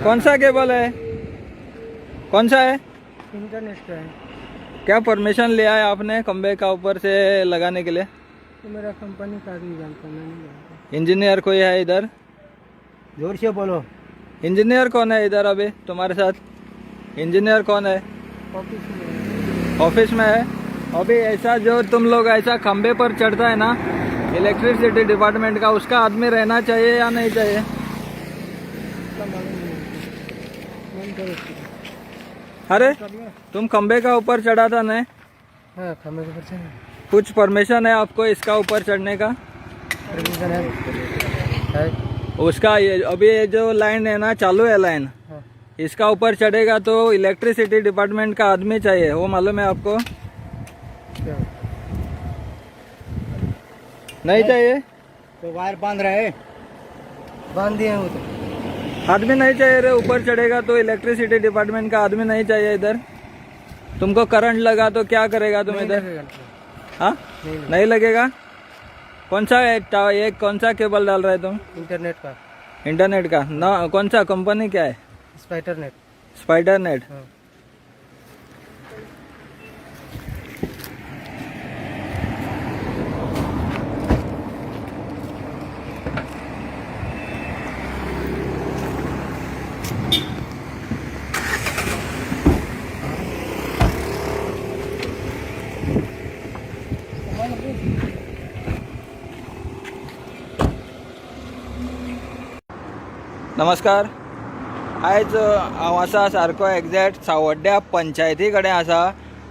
कौन सा केबल है, कौन सा है? इंटरनेट का है। क्या परमिशन लिया है आपने खंबे का ऊपर से लगाने के लिए? तो मेरा कंपनी का आदमी जानता, मैं नहीं जानता। इंजीनियर कोई है इधर? जोर से बोलो। इंजीनियर कौन है इधर अभी तुम्हारे साथ? इंजीनियर कौन है? ऑफिस में। ऑफिस में है। अभी ऐसा जो तुम लोग ऐसा खंबे पर चढ़ता है ना इलेक्ट्रिसिटी डिपार्टमेंट का, उसका आदमी रहना चाहिए या नहीं चाहिए? उसका मालूम नहीं है। मन करो उसको। अरे कर लिया? तुम खंबे का ऊपर चढ़ा था ना, हाँ, खम्भे के ऊपर से कुछ परमिशन है आपको इसका ऊपर चढ़ने का? परमिशन है। उसका ये अभी ये जो लाइन है ना चालू है लाइन, हाँ। इसका ऊपर चढ़ेगा तो इलेक्ट्रिसिटी डिपार्टमेंट का आदमी चाहिए, वो मालूम है आपको? क्या? नहीं चाहिए? तो वायर बांध रहे हैं, बांध दिए हैं वो तो। आदमी नहीं चाहिए रे, ऊपर चढ़ेगा तो इलेक्ट्रिसिटी डिपार्टमेंट का आदमी नहीं चाहिए इधर। तुमको करंट लगा तो क्या करेगा तुम नहीं इधर? लगेगा। हाँ नहीं लगेगा। नहीं लगेगा। कौन सा ये कौन सा केबल डाल रहे तुम? इंटरनेट का। इंटरनेट का ना? कौन सा कंपनी क्या है? Spider net. Spider net. हाँ। नमस्कार. आयज हांव आसा सारको एक्झॅक्ट सावड्ड्या पंचायती कडेन आसा.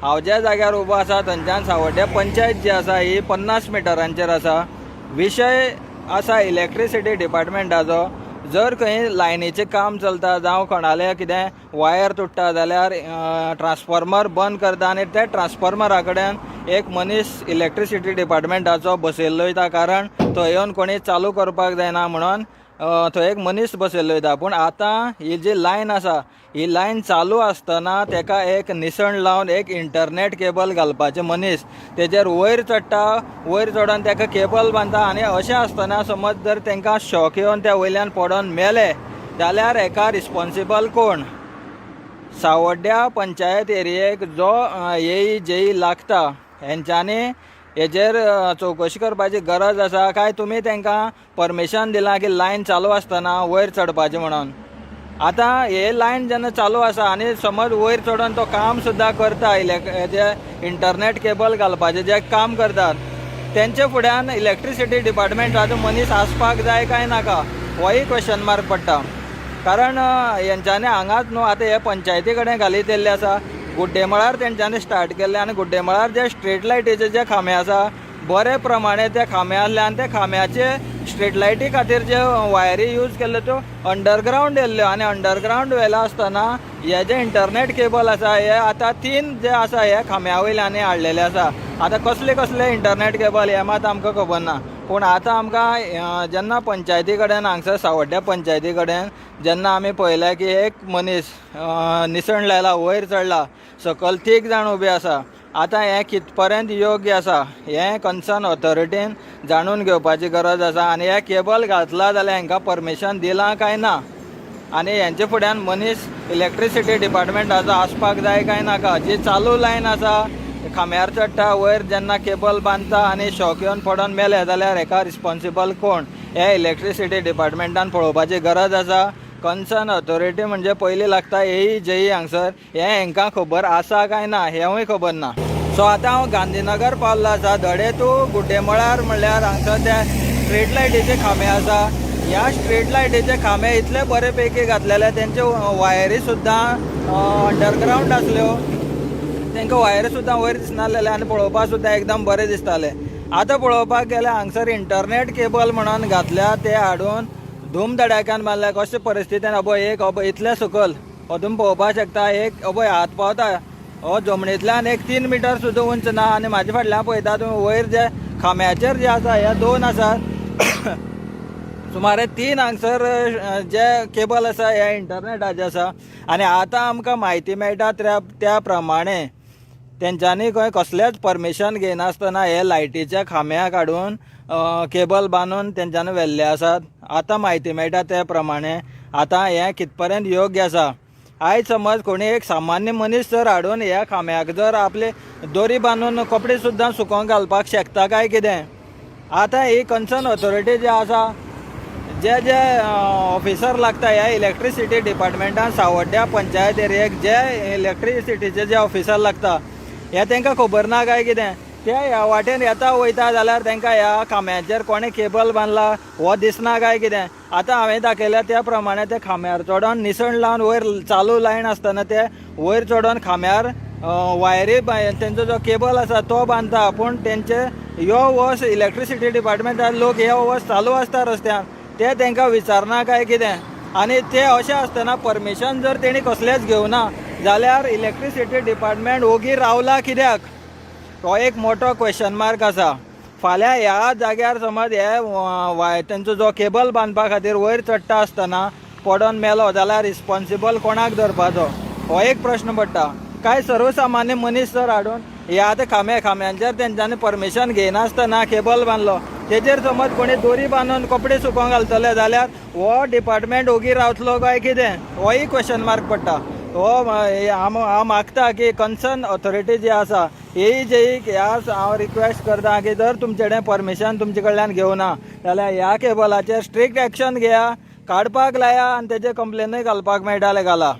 हांव ज्या जाग्यार उबो आसा थंयच्यान सावड्ड्या पंचायत जी आसा ही 50 मिटरांचेर आसा. विशय आसा इलेक्ट्रिसिटी डिपार्टमेंटाचो. जर खंय लायनीचें काम चलता जावं कोणालें कितें वायर तुट्टा जाल्यार ट्रान्सफॉर्मर बंद करता आनी त्या ट्रान्सफॉर्मरा कडेन एक मनीस इलेक्ट्रिसिटी डिपार्टमेंटाचो बसयल्लो वयता, कारण थंय येवन कोणी चालू करपाक जायना म्हणून थंय एक मनीस बसयल्लो वयता. पूण आतां ही जी लायन आसा ही लायन चालू आसतना तेका एक निसण लावन एक इंटरनेट केबल घालपाचें मनीस तेजेर वयर चडटा. वयर चडोवन तेका केबल बांदता आनी अशें आसतना समज जर तांकां शॉक येवन त्या वयल्यान पडोन मेले जाल्यार हेका रिस्पॉन्सिबल कोण? सावड्ड्या पंचायत एरियेक जो येई जेई लागता हेंच्यांनी हेजेर चवकशी करपाची गरज आसा काय तुमी तांकां परमिशन दिलां की लायन चालू आसतना वयर चडपाचें म्हणून? आतां हे लायन जेन्ना चालू आसा आनी समज वयर चडोन तो काम सुद्दां करता हेजे इंटरनेट केबल घालपाचें जे काम करतात तेंचे फुड्यान इलेक्ट्रिसिटी डिपार्टमेंटाचो मनीस आसपाक जाय काय नाका होय क्वेश्चन मार्क पडटा. कारण हेंच्यांनी हांगाच न्हू आतां हे पंचायती कडेन घालीत येल्ले आसा. गुड्डेमळार तेंच्यांनी स्टार्ट केल्ले आनी गुड्डेमळार जे स्ट्रीट लायटीचे जे खांबे आसा बरे प्रमाणे ते खांबे आसले आनी त्या खांब्याचे स्ट्रीट लायटी खातीर जे वायरी यूज केल्ल्यो त्यो अंडरग्रावंड येयल्ल्यो आनी अंडरग्रावंड व्हेला आसतना हे जे इंटरनेट केबल आसा हे आतां 3 जे आसा हे खांब्या वयल्यान हाडलेले आसा. आतां कसले कसले इंटरनेट केबल हे मात आमकां खबर ना. पूण आतां आमकां जेन्ना पंचायती कडेन हांगसर सावड्ड्या पंचायती कडेन जेन्ना आमी पळयलें की एक मनीस निसण लायला, वयर चडला, सकयल 3 जाण उबे आसा. आतां हें कितपर्यंत योग्य आसा हें कन्सर्न ऑथॉरिटीन जाणून घेवपाची गरज आसा. आनी हे केबल घातला जाल्यार हांकां परमिशन दिलां काय ना आनी हेंचे फुड्यान मनीस इलेक्ट्रिसिटी डिपार्टमेंटाचो आसपाक जाय काय नाका. जी चालू लायन आसा खांब्यार चडटा, वयर जेन्ना केबल बांदता आनी शॉक येवन पडोन मेले जाल्यार हेका रिस्पॉन्सिबल कोण हे इलेक्ट्रिसिटी डिपार्टमेंटान पळोवपाची गरज आसा. कन्सर्न ऑथॉरिटी म्हणजे पयलीं लागता येई जेई हांगसर हें हांकां खबर आसा काय ना हेंवूय खबर ना. सो आतां हांव गांधीनगर पावल्लो आसा. धडे तूं गुड्डेमळार म्हणल्यार हांगसर ते स्ट्रीट लायटीचे खांबे आसा. ह्या स्ट्रीट लायटीचे खांबे इतले बरे पैकी घातलेले तेंचे वायरी सुद्दां अंडरग्रावंड आसल्यो. तांकां वायरी सुद्दां वयर दिसनासलेले आनी पळोवपाक सुद्दां एकदम बरें दिसताले. आतां पळोवपाक गेल्यार हांगसर इंटरनेट केबल म्हणून घातल्या ते हाडून धूम धडाक्यान बांदल्या. कशे परिस्थितीन एक इतले सकयल तुमी पळोवपाक शकता. एक हात पावता हो जमनींतल्यान एक 3 मिटर सुद्दां उंच ना. आनी म्हाज्या फाटल्यान पळयता तुमी वयर जे खांब्याचेर जे आसा हे 2 आसात. सुमारे 3 हांगसर जे केबल आसा हे इंटरनेटाचे आसा. आनी आतां आमकां म्हायती मेळटा त्या प्रमाणे तेंच्यांनी खंय कसलेंच परमिशन घेयनासतना हे लायटीच्या खांब्याक हाडून केबल बांदून तेंच्यांनी व्हेल्ले आसात. आतां म्हायती मेळटा ते प्रमाणे आतां हें कितपर्यंत योग्य आसा. आयज समज कोणी एक सामान्य मनीस जर हाडून ह्या खांब्याक जर आपले दोरी बांदून कपडे सुद्दां सुकोवंक घालपाक शकता काय कितें. आतां ही कन्सर्न ऑथॉरिटी जी आसा, जे ऑफिसर लागता ह्या इलेक्ट्रिसिटी डिपार्टमेंटान सावड्ड्या पंचायत एरियेक जे इलेक्ट्रिसिटीचे जे ऑफिसर लागता हे तांकां खबर ना काय कितें. ते ह्या वाटेन येता वयता जाल्यार तांकां ह्या खांब्याचेर कोणें केबल बांदला हो दिसना काय कितें. आतां हांवें दाखयल्या त्या प्रमाणे ते खांब्यार चडोन निसण लावन वयर चालू लायन आसतना ते वयर चडोन खांब्यार वायरी तेंचो जो केबल आसा तो बांदता. पूण तेंचे ह्यो वस इलेक्ट्रिसिटी डिपार्टमेंटान लोक ह्यो वस चालू आसता रस्त्यार ते तांकां विचारना काय कितें. आनी ते अशें आसतना परमिशन जर तेणी कसलेंच घेवना जाल्यार इलेक्ट्रिसिटी डिपार्टमेंट ओगी रावला कित्याक, हो एक मोठो क्वेश्चन मार्क आसा. फाल्यां ह्या जाग्यार समज हे तेंचो जो केबल बांदपा खातीर वयर चडटा आसतना पडोन मेलो जाल्यार रिस्पॉन्सिबल कोणाक धरपाचो हो एक प्रश्न पडटा. काय सर्वसामान्य मनीस जर हाडून हे आतां खांब्यांचेर तेंच्यांनी परमिशन घेयनासतना केबल बांदलो, तेजेर समज कोणी दोरी बांदून कपडे सुकोवंक घालतले जाल्यार हो डिपार्टमेंट ओगी रावतलो काय कितें होय क्वेश्चन मार्क पडटा. हांव मागता की कन्सर्न ऑथॉरिटी जी आसा ही जे हांव रिक्वेस्ट करता की जर तुमचे कडेन परमिशन तुमचे कडल्यान घेवना जाल्यार ह्या केबलाचेर स्ट्रिक्ट एक्शन घेया, काडपाक लाया आनी तेजे कंप्लेनूय घालपाक मेळटाले घाला.